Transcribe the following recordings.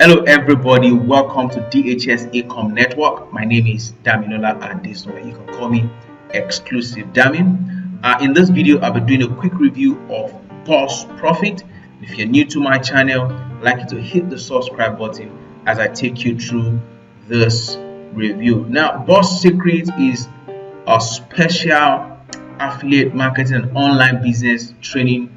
Hello everybody, welcome to DHS ECOM Network. My name is Damilola Adesola. You can call me Exclusive Damin. In this video, I'll be doing a quick review of Boss Profit. If you're new to my channel, I'd like you to hit the subscribe button as I take you through this review. Now, Boss Secret is a special affiliate marketing and online business training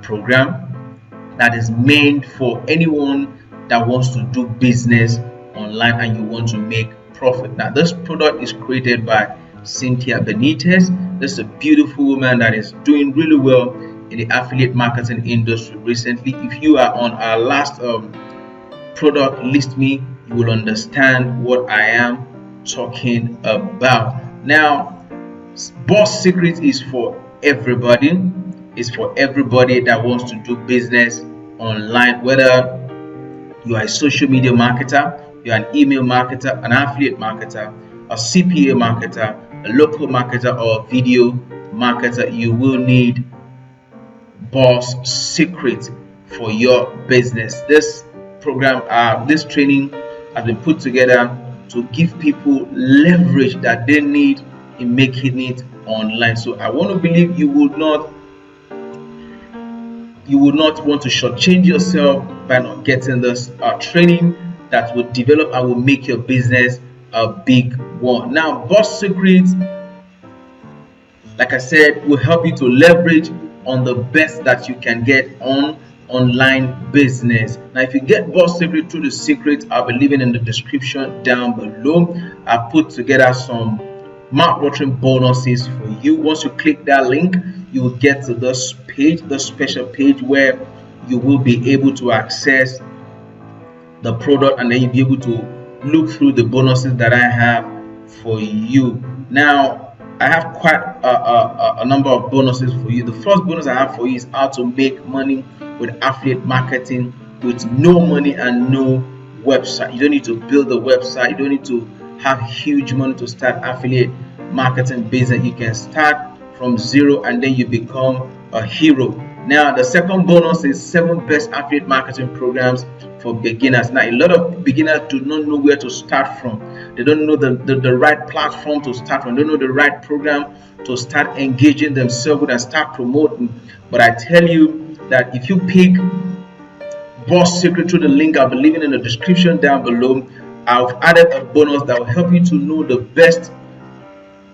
program that is meant for anyone that wants to do business online and you want to make profit. Now, this product is created by Cynthia Benitez. This is a beautiful woman that is doing really well in the affiliate marketing industry recently. If you are on our last product list me, you will understand what I am talking about. Now, Boss Secret is for everybody. It's for everybody that wants to do business online, whether you are a social media marketer, you're an email marketer, an affiliate marketer, a CPA marketer, a local marketer, or a video marketer. You will need Boss Secret for your business. This program, this training has been put together to give people leverage that they need in making it online. So I want to believe you would not want to shortchange yourself by not getting this training that will develop and will make your business a big one. Now, Boss Secret, like I said, will help you to leverage on the best that you can get on online business. Now, if you get Boss Secret through the secret, I'll be leaving in the description down below. I put together some mouth-watering bonuses for you. Once you click that link, you will get to this page, the special page where you will be able to access the product, and then you'll be able to look through the bonuses that I have for you. Now, I have quite a number of bonuses for you. The first bonus I have for you is how to make money with affiliate marketing with no money and no website. You don't need to build a website. You don't need to have huge money to start affiliate marketing business. You can start from zero and then you become a hero. Now, the second bonus is 7 best affiliate marketing programs for beginners. Now, a lot of beginners do not know where to start from. They don't know the right platform to start from. They don't know the right program to start engaging themselves with and start promoting. But I tell you that if you pick Boss Secret through the link I'll be leaving in the description down below, I've added a bonus that will help you to know the best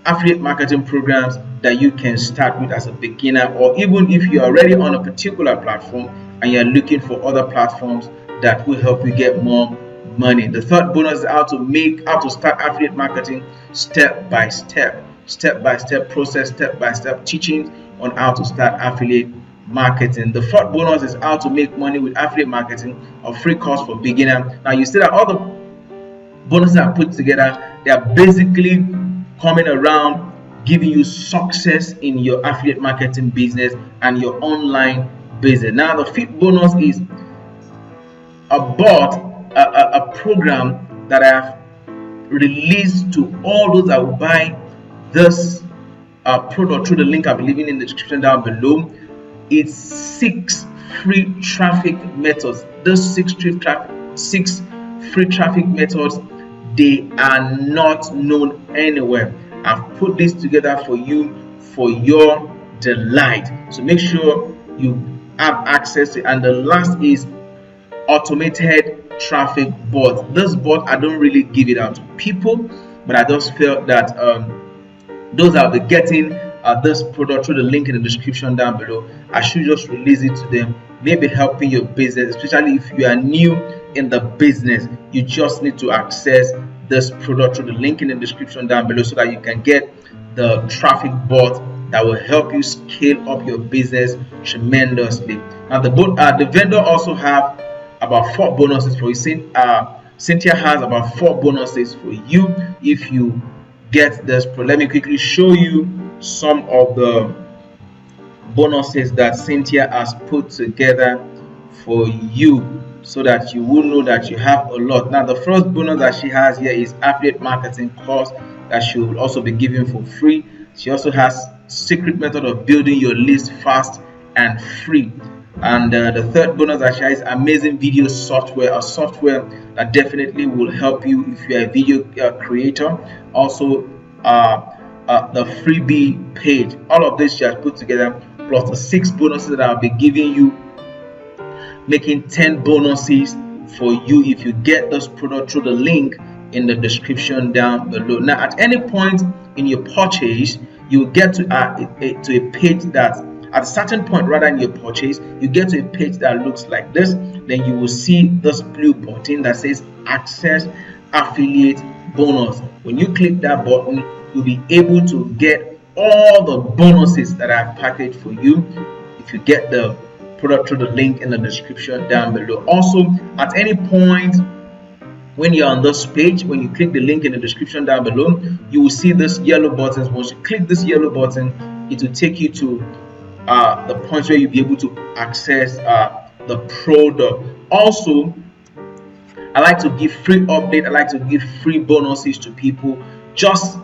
affiliate marketing programs that you can start with as a beginner, or even if you're already on a particular platform and you're looking for other platforms that will help you get more money. The third bonus is how to start affiliate marketing step by step process, step by step teaching on how to start affiliate marketing. The fourth bonus is how to make money with affiliate marketing, a free course for beginner. Now, you see that all the bonuses I put together, they are basically coming around giving you success in your affiliate marketing business and your online business. Now, the fifth bonus is a program that I have released to all those that will buy this product through the link I'll be leaving in the description down below. It's 6 free traffic methods. Those 6 free traffic methods, they are not known anywhere. I've put this together for you for your delight. So make sure you have access to it. And the last is automated traffic bot. This bot, I don't really give it out to people, but I just felt that those that will be getting this product through the link in the description down below, I should just release it to them. Maybe helping your business, especially if you are new in the business. You just need to access this product through the link in the description down below so that you can get the traffic bot that will help you scale up your business tremendously. Now, the vendor also have about 4 bonuses for you. Cynthia has about 4 bonuses for you if you get this product. Let me quickly show you some of the bonuses that Cynthia has put together for you, so that you will know that you have a lot. Now, the first bonus that she has here is affiliate marketing course that she will also be giving for free. She also has secret method of building your list fast and free. And the third bonus I share is amazing video software, a software that definitely will help you if you're a video creator. Also, the freebie page. All of this just put together, plus the 6 bonuses that I'll be giving you, making 10 bonuses for you if you get this product through the link in the description down below. Now, at any point in your purchase, you will get to a page that, at a certain point rather in your purchase, you get to a page that looks like this. Then you will see this blue button that says access affiliate bonus. When you click that button, you'll be able to get all the bonuses that I've packaged for you if you get the product through the link in the description down below. Also, at any point when you're on this page, when you click the link in the description down below, you will see this yellow button. Once you click this yellow button, it will take you to the point where you'll be able to access the product. Also, I like to give free update. I like to give free bonuses to people. Just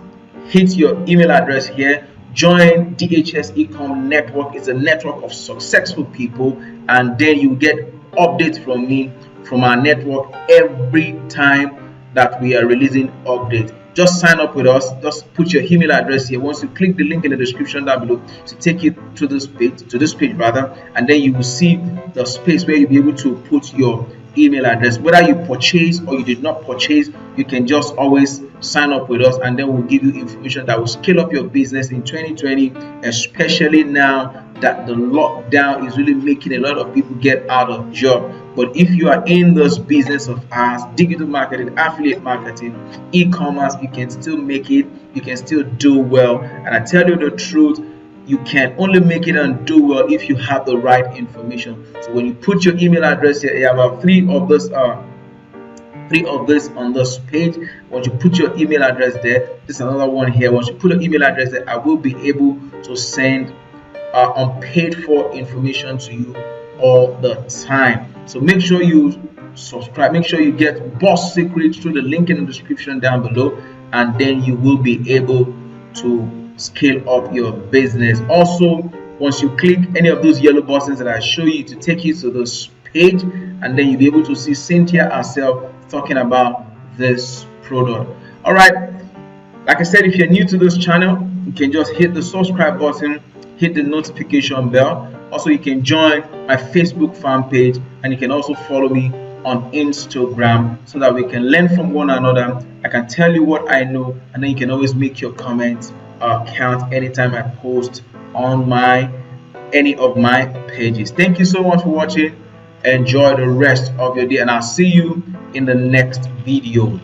hit your email address here. Join DHS ECOM Network. It's a network of successful people, and then you get updates from me, from our network, every time that we are releasing updates. Just sign up with us. Just put your email address here. Once you click the link in the description down below to take you to this page rather, and then you will see the space where you'll be able to put your email address. Whether you purchase or you did not purchase, you can just always sign up with us, and then we'll give you information that will scale up your business in 2020, especially now that the lockdown is really making a lot of people get out of job. But if you are in this business of ours, digital marketing, affiliate marketing, e-commerce, you can still make it, you can still do well. And I tell you the truth, you can only make it and do well if you have the right information. So when you put your email address here, you have about three of this on this page. Once you put your email address there, this is another one here. Once you put your email address there, I will be able to send unpaid for information to you all the time. So make sure you subscribe, make sure you get Boss Secrets through the link in the description down below, and then you will be able to scale up your business. Also, once you click any of those yellow buttons that I show you to take you to this page, and then you'll be able to see Cynthia herself talking about this product. All right, like I said, if you're new to this channel, you can just hit the subscribe button, hit the notification bell. Also, you can join my Facebook fan page, and you can also follow me on Instagram so that we can learn from one another. I can tell you what I know, and then you can always make your comments count anytime I post on any of my pages. Thank you so much for watching. Enjoy the rest of your day, and I'll see you in the next video.